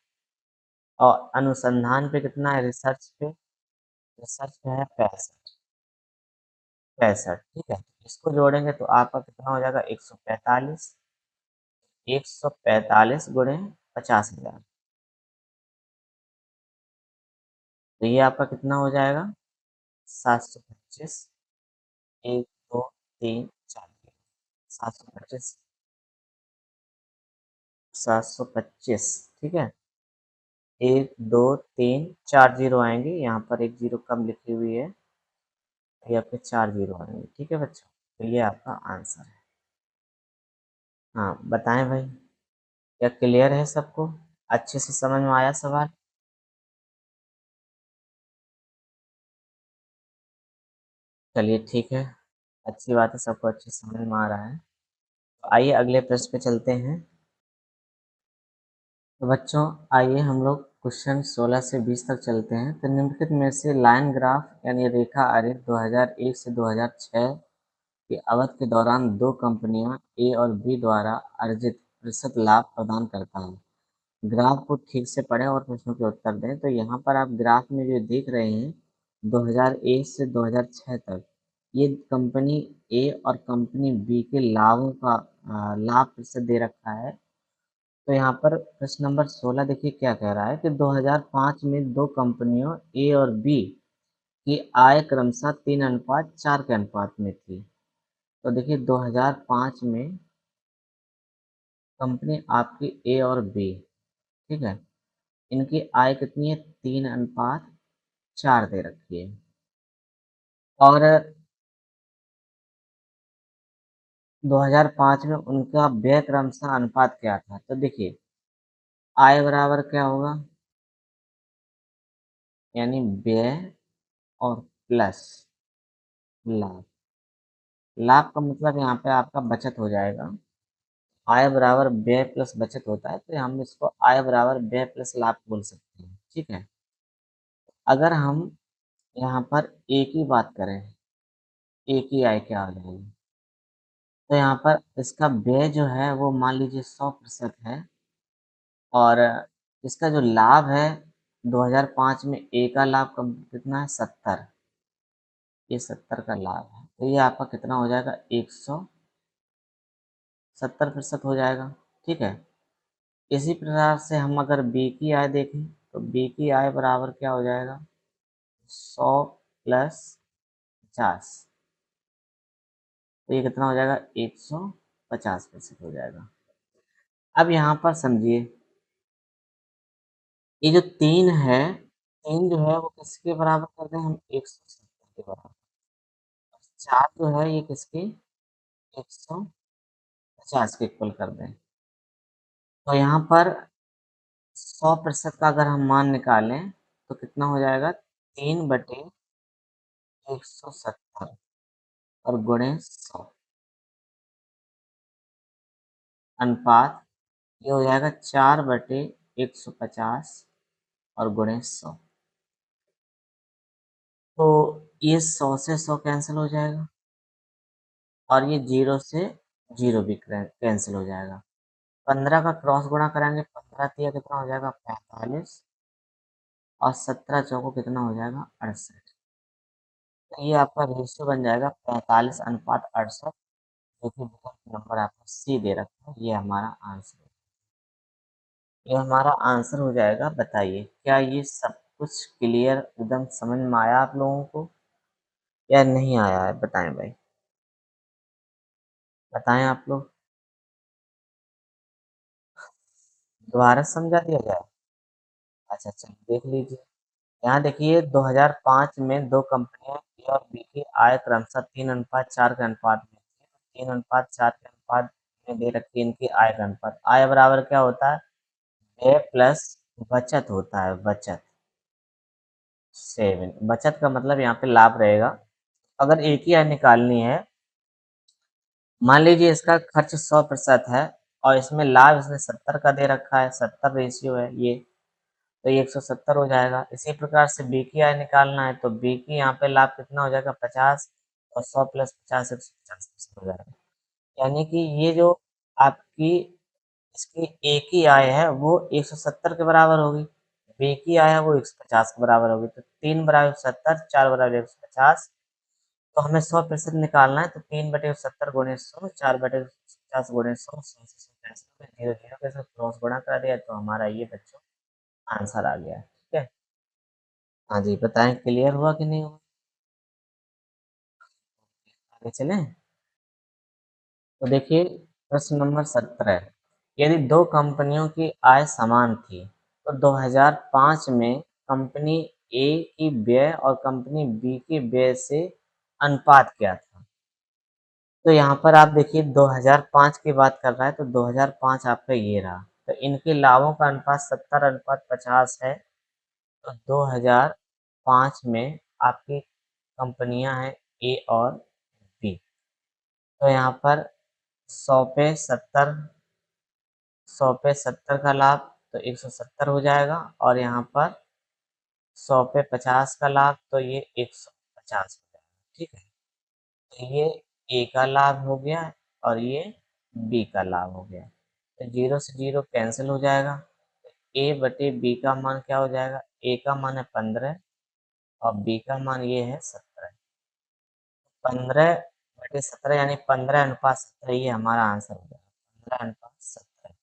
और अनुसंधान पे कितना है, रिसर्च पे, रिसर्च पे है 65, 65। ठीक है, इसको जोड़ेंगे तो आपका कितना हो जाएगा, 145, 145 गुणे 50,000, तो ये आपका कितना हो जाएगा, 725, 1 2 3 4, 725, 725। ठीक है, 1 2 3 4 जीरो आएंगे, यहाँ पर एक जीरो कम लिखी हुई है, ये आपके 4 जीरो आएंगे। ठीक है बच्चों, तो ये आपका आंसर है। हाँ बताएं भाई, क्या क्लियर है सबको, अच्छे से समझ में आया सवाल। चलिए ठीक है, अच्छी बात है, सबको अच्छे से समझ में आ रहा है। तो आइए अगले प्रश्न पे चलते हैं। तो बच्चों आइए हम लोग क्वेश्चन 16 से 20 तक चलते हैं। तो निम्नलिखित में से लाइन ग्राफ यानी रेखा आरेख 2001 से 2006 की अवधि के दौरान दो कंपनियां ए और बी द्वारा अर्जित प्रतिशत लाभ प्रदान करता है। ग्राफ को ठीक से पढ़ें और प्रश्नों के उत्तर दें। तो यहाँ पर आप ग्राफ में जो देख रहे हैं 2001 से 2006 तक, ये कंपनी ए और कंपनी बी के लाभों का लाभ प्रतिशत दे रखा है। तो यहाँ पर प्रश्न नंबर 16 देखिए क्या कह रहा है कि 2005 में दो कंपनियों ए और बी की आय क्रमशः 3:4 के अनुपात में थी। तो देखिए 2005 में कंपनी आपकी ए और बी, ठीक है, इनकी आय कितनी है? 3:4 दे रखी है। और 2005 में उनका व्यय क्रमशः अनुपात क्या था? तो देखिए आय बराबर क्या होगा? यानी व्यय और प्लस लाभ। लाभ का मतलब यहाँ पे आपका बचत हो जाएगा। आय बराबर व्यय प्लस बचत होता है, तो हम इसको आय बराबर व्यय प्लस लाभ बोल सकते हैं। ठीक है, अगर हम यहाँ पर ए की बात करें, ए की आय क्या हो जाएगी? तो यहाँ पर इसका व्यय जो है वो मान लीजिए 100% है, और इसका जो लाभ है 2005 में ए का लाभ कितना है? 70। ये 70 का लाभ है, तो ये आपका कितना हो जाएगा? 170% हो जाएगा। ठीक है, इसी प्रकार से हम अगर बी की आय देखें तो बी की आय बराबर क्या हो जाएगा? 100 प्लस 50, तो ये कितना हो जाएगा? 150% हो जाएगा। अब यहाँ पर समझिए, ये जो 3 है, 3 जो है वो किसके बराबर कर दें हम? 170 के बराबर। 4 जो है ये किसके? 150 के इक्वल कर दें। तो यहाँ पर 100% का अगर हम मान निकालें तो कितना हो जाएगा? 3/170 और गुणे 100 अनुपात, ये हो जाएगा 4/150 और गुणे 100। तो ये 100 से 100 कैंसिल हो जाएगा, और ये 0 से 0 भी कैंसिल हो जाएगा। 15 का क्रॉस गुणा कराएंगे, 15 तिया कितना हो जाएगा? 45, और 17 चौको कितना हो जाएगा? 68। तो ये आपका रेशियो बन जाएगा 45:68, जो कि विकल्प नंबर आपको सी दे रखा है। ये हमारा आंसर है। ये हमारा आंसर हो जाएगा। बताइए क्या ये सब कुछ क्लियर एकदम समझ में आया आप लोगों को या नहीं आया है? बताएं भाई, बताएं आप लोग। दोबारा समझा दिया जाए? अच्छा चलिए देख लीजिए। यहाँ देखिए 2005 में दो कंपनियां ए और बी की आय क्रमशः 3:4 के अनुपात में थी। 3:4 के अनुपात में दे रखी है इनकी आय का अनुपात। आय बराबर क्या होता है? व्यय प्लस बचत होता है। बचत सेविंग, बचत का मतलब यहाँ पे लाभ रहेगा। अगर एक ही आय निकालनी है, मान लीजिए इसका खर्च 100% है और इसमें लाभ इसने 70 का दे रखा है, 70 रेशियो है ये, तो ये 170 हो जाएगा। इसी प्रकार से बी की आय निकालना है तो बी की यहाँ पे लाभ कितना हो जाएगा? 50, और 100 प्लस 50 150 हो जाएगा। यानी कि ये जो आपकी इसकी ए की आय है वो 170 के बराबर होगी, बी की आय है वो 150 के बराबर होगी। तो 3 बराबर 70, 4 बराबर 150, तो हमें 100% निकालना है। तो 3/70 गुणे 100, 4/50 गुणे 100, 100 से 100 कैंसिल, 0 0 के साथ क्रॉस गुणा कर दिया, तो हमारा ये बच्चों आंसर आ गया। ठीक है, हाँ जी, बताएं क्लियर हुआ कि नहीं हुआ? आगे चलें। तो देखिए प्रश्न नंबर 17, यदि दो कंपनियों की आय समान थी तो 2005 में कंपनी ए की व्यय और कंपनी बी के व्यय से अनुपात क्या था? तो यहाँ पर आप देखिए 2005 की बात कर रहा है, तो 2005 आपका ये रहा। तो इनके लाभों का अनुपात 70:50 है। तो 2005 में आपकी कंपनियां हैं ए और बी। तो यहाँ पर 100 पे 70, 100 पे 70 का लाभ, तो 170 हो जाएगा, और यहाँ पर 100 पे 50 का लाभ, तो ये 150 हो जाएगा। ठीक है, तो ये ए का लाभ हो गया और ये बी का लाभ हो गया। तो 0 से 0 कैंसिल हो जाएगा। ए बटे बी का मान क्या हो जाएगा? ए का मान है 15 और बी का मान ये है 17। 15/17 यानी 15:17, ये हमारा आंसर हो जाएगा, 15:17,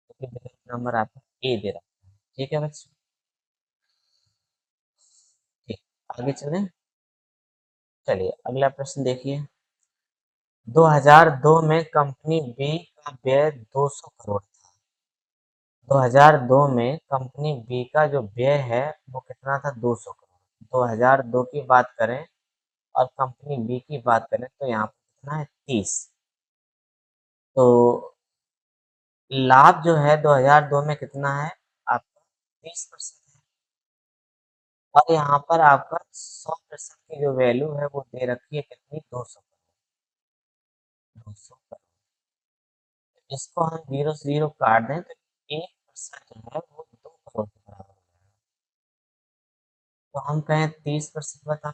क्योंकि विकल्प नंबर आपका ए दे रखा है। ठीक है बच्चों, ठीक, आगे चलें। चलिए अगला प्रश्न देखिए। 2002 में कंपनी बी का व्यय 200 करोड़ था। 2002 में कंपनी बी का जो व्यय है वो कितना था? 200 करोड़। 2002 की बात करें और कंपनी बी की बात करें तो यहाँ पर कितना है? 30। तो लाभ जो है 2002 में कितना है आपका? 30% है। और यहाँ पर आपका 100% की जो वैल्यू है वो दे रखी है कितनी? 200 करोड़। इसको हम 0 से 0 काट दें तो 1% जो है वो 2 करोड़ के बराबर हो जाएगा। तो हम कहें 30% बता,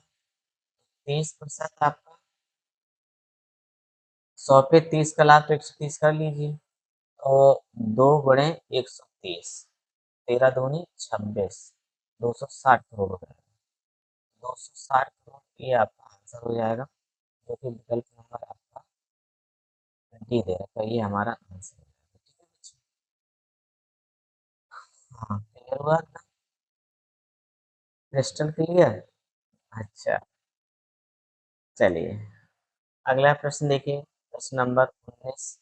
30% आपका 100 पे 30 का लाभ तो 130 कर लीजिए। तो 2 × 130, 13×2 = 26, 260 करोड़ हो जाएगा। 260 करोड़ ये आपका आंसर हो जाएगा, जो कि विकल्प नंबर आपका डी दे रखा है, ये हमारा आंसर हो जाएगा। ठीक है बच्चों? हाँ, क्लियर हुआ था? Crystal clear? अच्छा, चलिए अगला प्रश्न देखिए। प्रश्न नंबर 19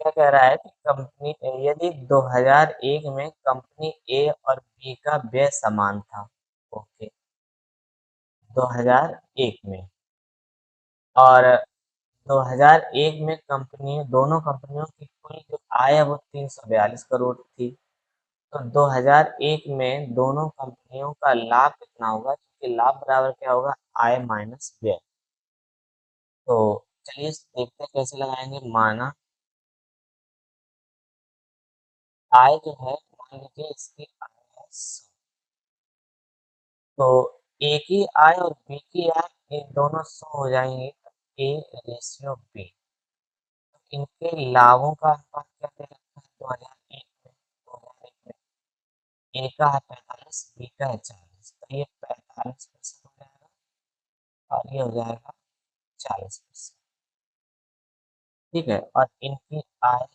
क्या कह रहा है कि कंपनी यदि 2001 में कंपनी ए और बी का व्यय समान था। ओके, 2001 में, और 2001 में दोनों कंपनियों की कुल जो आय है वो 342 करोड़ थी। तो 2001 में दोनों कंपनियों का लाभ कितना होगा? क्योंकि लाभ बराबर क्या होगा? आय माइनस व्यय। तो चलिए देखते हैं कैसे लगाएंगे। माना आय जो है, मान लीजिए इसकी आय है 100, तो ए की आय और बी की आय ये दोनों 100 हो जाएंगे। A/B, इनके लाभों का अनुपात क्या दे रखा है? 2001 में, 2001 में ए का है 45, बी का है 40, तो ये 45% हो जाएगा और ये हो जाएगा 40%। ठीक है, और इनकी आय,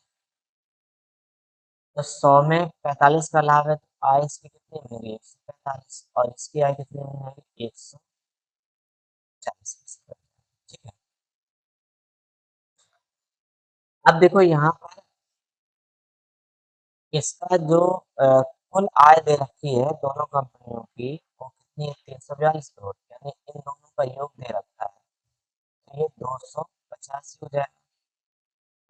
तो 100 में 45 का लाभ है, तो आय इसकी कितनी बनेगी? 145, और इसकी आय कितनी बनेगी? 140%। ठीक है, अब देखो यहाँ पर इसका जो कुल आय दे रखी है दोनों कंपनियों की, वो कितनी है? 342 करोड़, यानी इन दोनों का योग दे रखा है, तो ये 285 हो जाएगा।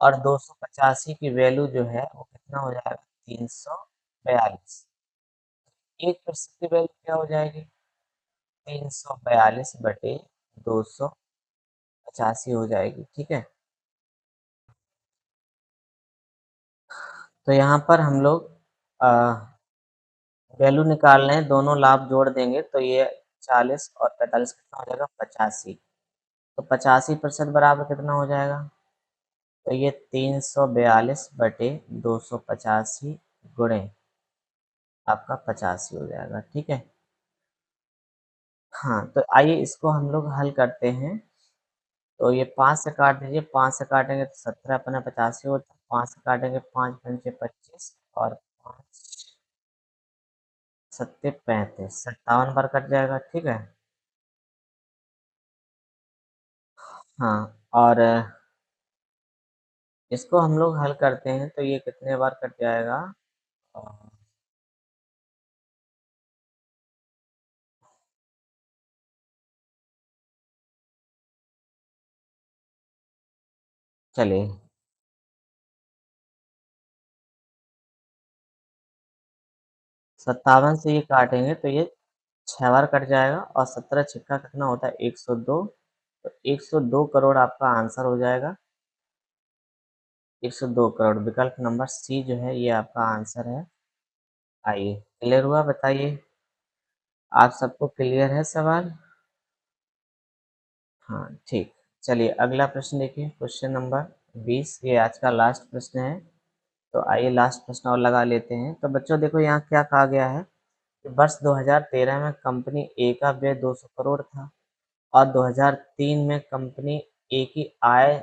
और 285 की वैल्यू जो है वो कितना हो जाएगा? 342। 1% की वैल्यू क्या हो जाएगी? 342/285 हो जाएगी। ठीक है, तो यहाँ पर हम लोग वैल्यू निकाल रहे हैं, दोनों लाभ जोड़ देंगे तो ये 40 और 45 कितना हो जाएगा? 85। तो 85% बराबर कितना हो जाएगा? तो ये 342/285 गुणे आपका 85 हो जाएगा। ठीक है, हाँ, तो आइए इसको हम लोग हल करते हैं। तो ये 5 से काट दीजिए, 5 से काटेंगे तो 17 अपना 85 होता है, 5 से काटेंगे 5 पंचे 25 और 5 सत्ते 35, 57 बार कट जाएगा। ठीक है, हाँ, और इसको हम लोग हल करते हैं तो ये कितने बार कट जाएगा? अ, चलिए 57 से ये काटेंगे तो ये 6 बार कट जाएगा, और 17 छिक्का कितना होता है? 102। तो 102 करोड़ आपका आंसर हो जाएगा। 102 करोड़, विकल्प नंबर सी जो है ये आपका आंसर है। आइए, क्लियर हुआ? बताइए, आप सबको क्लियर है सवाल? हाँ, ठीक। चलिए अगला प्रश्न देखिए, क्वेश्चन नंबर 20, ये आज का लास्ट प्रश्न है। तो आइए लास्ट प्रश्न और लगा लेते हैं। तो बच्चों देखो यहाँ क्या कहा गया है कि वर्ष 2013 में कंपनी ए का व्यय 200 करोड़ था और 2003 में कंपनी ए की आय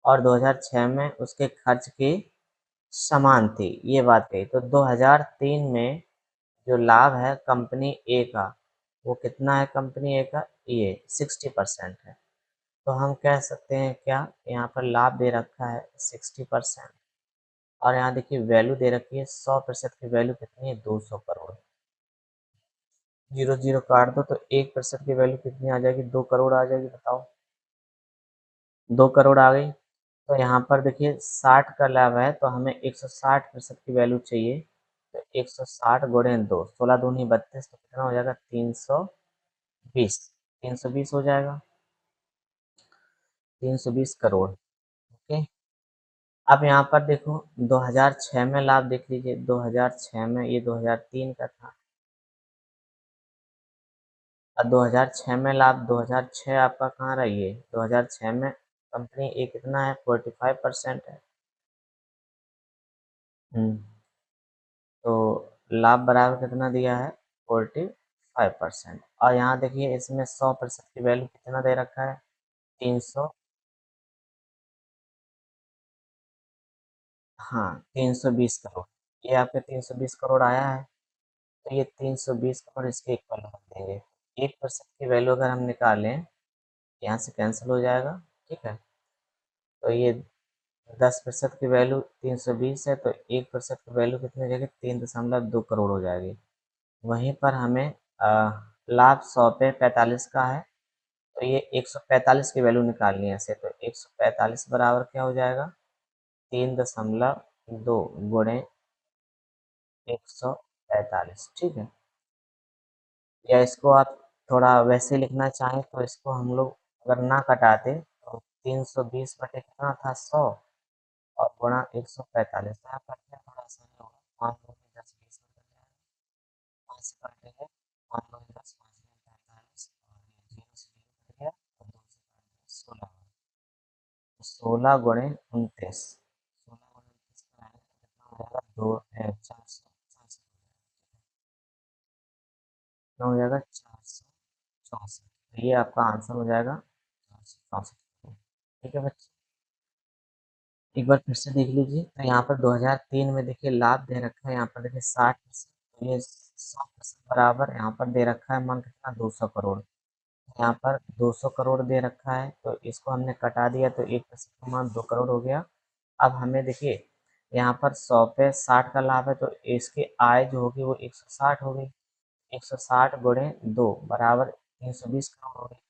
और 2006 में उसके खर्च की समान थी, ये बात कही। तो 2003 में जो लाभ है कंपनी ए का, वो कितना है कंपनी ए का? ये 60% है। तो हम कह सकते हैं क्या, यहाँ पर लाभ दे रखा है 60% और यहाँ देखिए वैल्यू दे रखी है 100% की वैल्यू कितनी है? 200 करोड़। जीरो जीरो काट दो तो 1% की वैल्यू कितनी आ जाएगी? 2 करोड़ आ जाएगी, बताओ। 2 करोड़ आ गई। तो यहाँ पर देखिए 60 का लाभ है तो हमें 160% की वैल्यू चाहिए। तो 160 गुणे 2, 16 दूनी 32, तो कितना हो जाएगा? 320। 320 हो जाएगा, 320 करोड़। ओके। अब यहाँ पर देखो 2006 में लाभ देख लीजिए, 2006 में, ये 2003 का था और 2006 में लाभ, 2006 आपका कहाँ रहा? ये 2006 में कंपनी ए कितना है? 45% है। हम्म। तो लाभ बराबर कितना दिया है? 45%। और यहाँ देखिए इसमें 100% की वैल्यू कितना दे रखा है? 300। हाँ, 320 करोड़। ये आपके 320 करोड़ आया है। तो ये 320 करोड़ इसके इक्वल रख देंगे। 1% की वैल्यू अगर हम निकालें, यहाँ से कैंसिल हो जाएगा, ठीक है। तो ये 10% की वैल्यू 320 है, तो 1% की वैल्यू कितनी हो जाएगी? 3.2 करोड़ हो जाएगी। वहीं पर हमें लाभ 100 पे 45 का है, तो ये 145 की वैल्यू निकालनी है ऐसे। तो 145 बराबर क्या हो जाएगा? 3.2 गुणे 145, ठीक है। या इसको आप थोड़ा वैसे लिखना चाहें तो इसको हम लोग अगर ना कटाते तो 320 बटे कितना था? 100 और गुणा 145। यहाँ करते हैं थोड़ा आसानी होगा। 5 दो में 10, 20 में बन जाएगा। 5 से काटेंगे, 5 दो में 10, 5 में 45 और ये 0 से 0 कट गया और 2 से काटेंगे 16। 16 गुणे 29, 16 गुणे 29 कराएंगे तो कितना हो जाएगा? 400, कितना हो जाएगा? 464। तो ये आपका आंसर हो जाएगा 464। ठीक है बच्चे, एक बार फिर से देख लीजिए। तो यहाँ पर 2003 में देखिए लाभ दे रखा है, यहाँ पर देखिए 60%, तो ये 100% बराबर यहाँ पर दे रखा है मान कितना? 200 करोड़। यहाँ पर 200 करोड़ दे रखा है तो इसको हमने कटा दिया तो 1% का मान 2 करोड़ हो गया। अब हमें देखिए यहाँ पर 100 पे 60 का लाभ है तो इसकी आय जो होगी वो 160 हो गई। 160 गुणे 2 बराबर 320 करोड़ हो गई।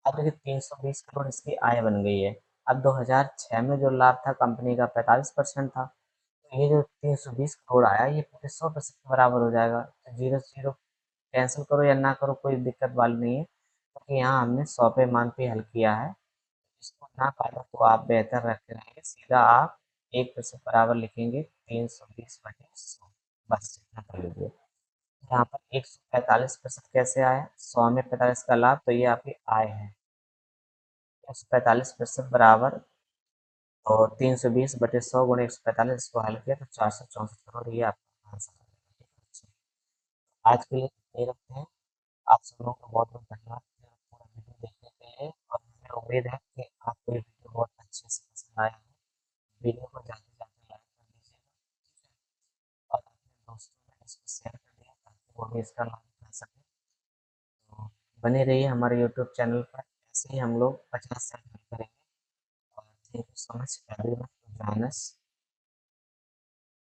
अब देखिए 320 करोड़ इसकी आय बन गई है। अब 2006 में जो लाभ था कंपनी का 45% था, तो ये जो 320 करोड़ आया ये 100% के बराबर हो जाएगा। तो जीरो से जीरो कैंसिल करो या ना करो कोई दिक्कत वाली नहीं है, क्योंकि यहाँ हमने 100 पे मान पे हल किया है। इसको ना काटो तो आप बेहतर रखते रहेंगे, सीधा आप 1% बराबर लिखेंगे 320/100, बस इतना कर लीजिए। यहाँ पर 145% कैसे आया? 100 में 45 का लाभ, तो ये आपकी आय है। 145% बराबर और 320/100 गुणे 145, इसको हल किया तो 464 करोड़, ये आपका आंसर है। ठीक है बच्चे? आज के लिए यही रखते हैं। आप सब लोगों का बहुत बहुत धन्यवाद पूरा वीडियो देखने के लिए, और हमें उम्मीद है कि आपको ये वीडियो बहुत अच्छे से पसंद आया है। वीडियो को ज़्यादा से ज़्यादा लाइक कर दीजिएगा, ठीक है, और अपने दोस्तों में इसको शेयर कर दिया ताकि वो भी इसका लाभ उठा सकें। तो बने रहिए हमारे यूट्यूब चैनल पर, ऐसे ही हम लोग 50 से हल करेंगे। और thank you so much everyone for join us.